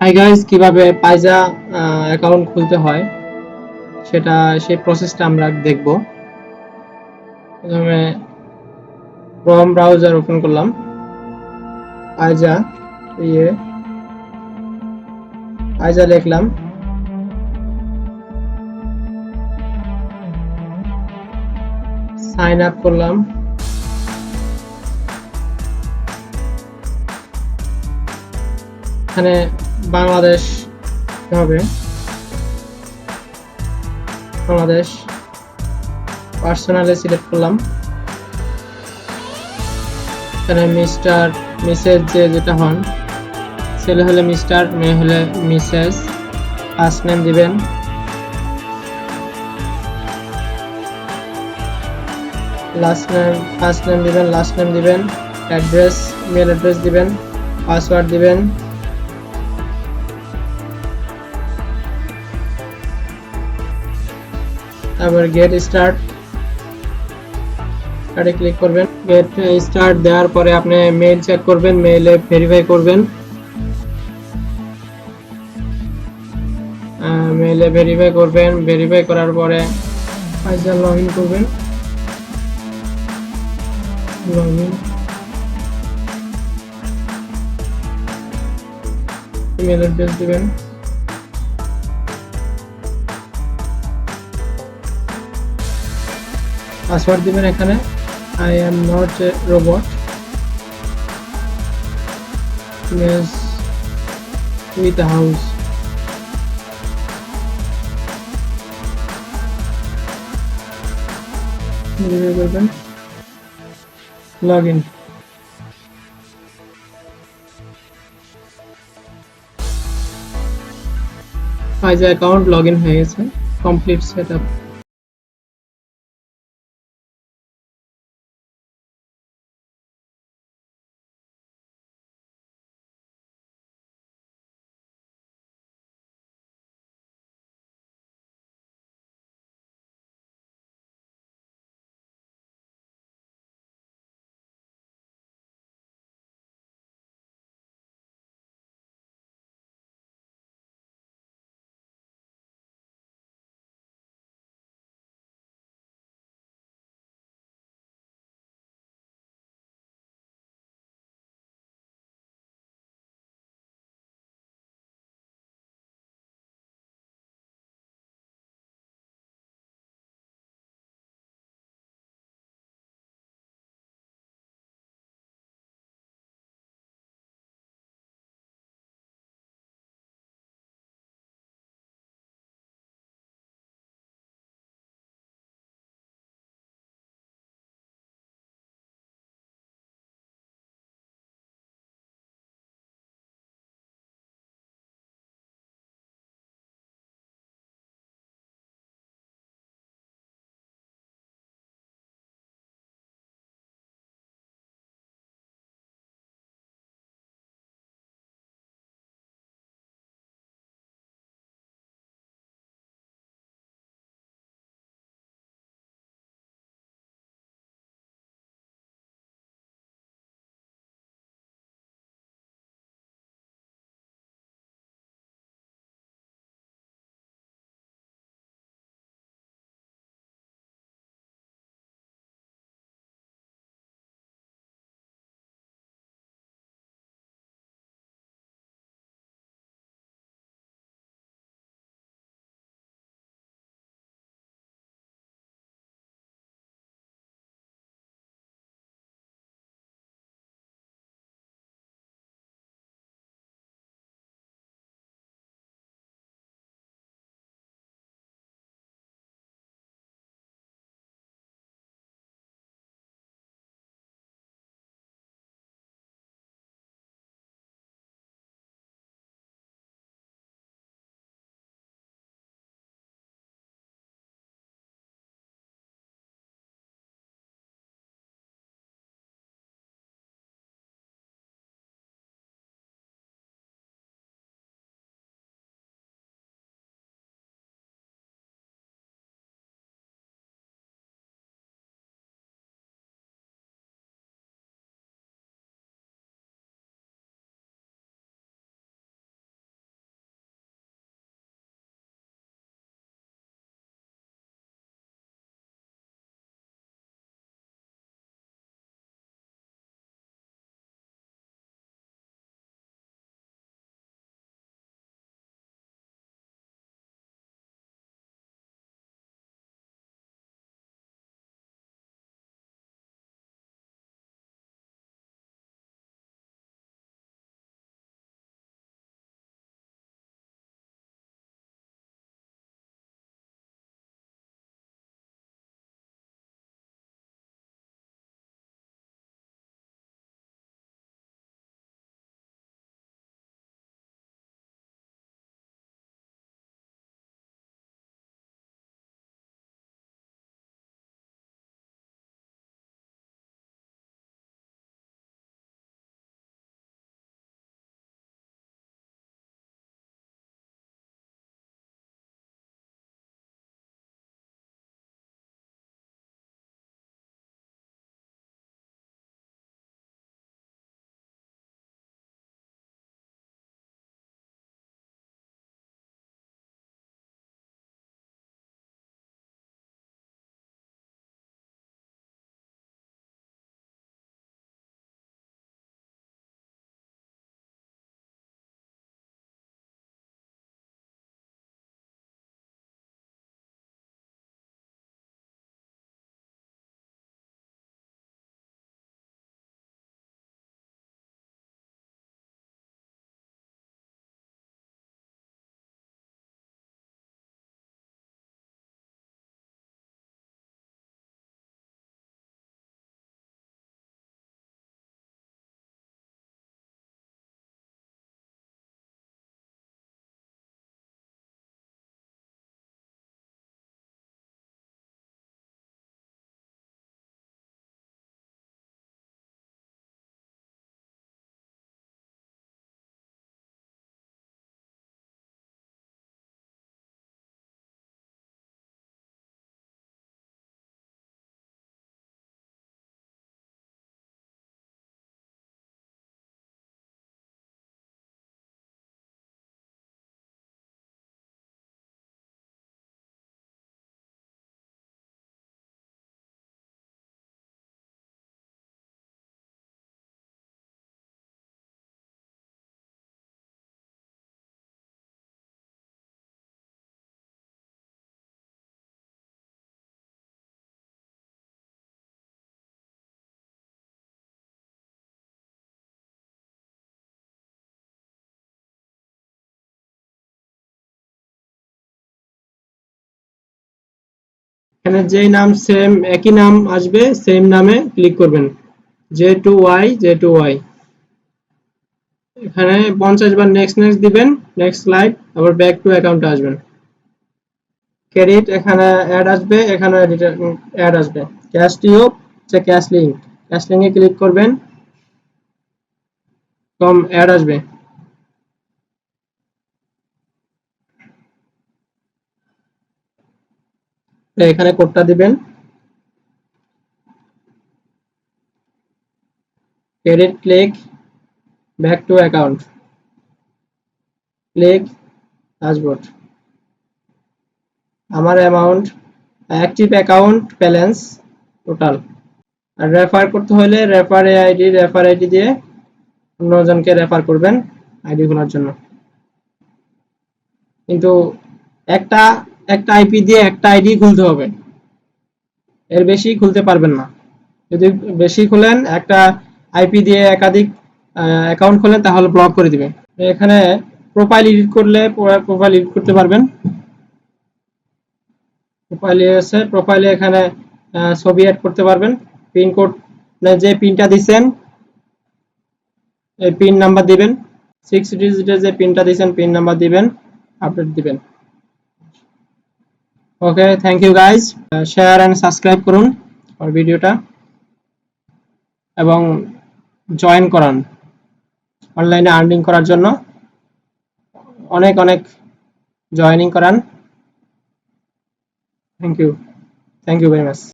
Hi guys, কিভাবে পাইজা account খুলতে হয় সেটা সেই প্রসেসটা আমরা দেখব। প্রথমে ক্রোম ব্রাউজার ওপেন করলাম, পাইজা পাইজা লিখলাম, সাইন আপ করলাম, এখানে বাংলাদেশ হবে, বাংলাদেশ পার্সোনালি সিলেক্ট করলাম। এখানে মিস্টার মিসেস যেটা হন, ছেলে হলে মিস্টার, মেয়ে হলে মিসেস। ফার্স্ট নেম দিবেন, ফার্স্ট নেম দিবেন, লাস্ট নেম দিবেন, অ্যাড্রেস মেল অ্যাড্রেস দিবেন, পাসওয়ার্ড দিবেন। তারপর গেট স্টার্ট ক্লিক করবেন। গেট স্টার্ট দেওয়ার পরে আপনি মেইল চেক করবেন, মেইলে ভেরিফাই করবেন, ভেরিফাই করার পরে পাইজা লগ ইন করবেন, ইমেল অ্যাড্রেস দিবেন, পাসওয়ার্ড দিবেন। এখানে I am not a robot, উইথ হাউস। করবেন, লগ ইন। পাইজা অ্যাকাউন্ট লগ ইন হয়ে গেছে, কমপ্লিট সেটআপ। এখানে যেই নাম সেম একই নাম আসবে সেম নামে ক্লিক করবেন J2Y এখানে 50 বার নেক্সট নেক্সট দিবেন, নেক্সট স্লাইড, আবার ব্যাক টু অ্যাকাউন্টে আসবেন। ক্রেডিট এখানে অ্যাড আসবে, এখানে অ্যাড আসবে। ক্যাশ টিউব যে ক্যাশ লিঙ্ক, ক্যাশ লিঙ্কে ক্লিক করবেন, কম অ্যাড আসবে। এখানে কোডটা দিবেন, credit click back to account, click dashboard. আমার amount, active account balance, total. আর রেফার করতে হলে রেফার আইডি দিয়ে অন্যজনকে রেফার করবেন আইডি খোলার জন্য। কিন্তু একটা একটা আইপি দিয়ে একটা আইডি খুলতে হবে, এর বেশি খুলতে পারবেন না। যদি বেশি খুলেন, একটা আইপি দিয়ে একাধিক অ্যাকাউন্ট খোলেন, তাহলে ব্লক করে দিবে। এখানে প্রোফাইল এডিট করলে প্রোফাইল এডিট করতে পারবেন। প্রোফাইলে এখানে ছবি অ্যাড করতে পারবেন। পিন কোড, যে পিনটা দিচ্ছেন এই পিন নাম্বার দিবেন, 6 ডিজিটের যে পিনটা দিচ্ছেন পিন নাম্বার দিবেন, আপডেট দিবেন। Okay, thank you guys. Share and subscribe করুন আমার ভিডিওটা এবং জয়েন করান অনলাইনে আর্নিং করার জন্য। অনেক অনেক জয়েনিং করান। Thank you very much.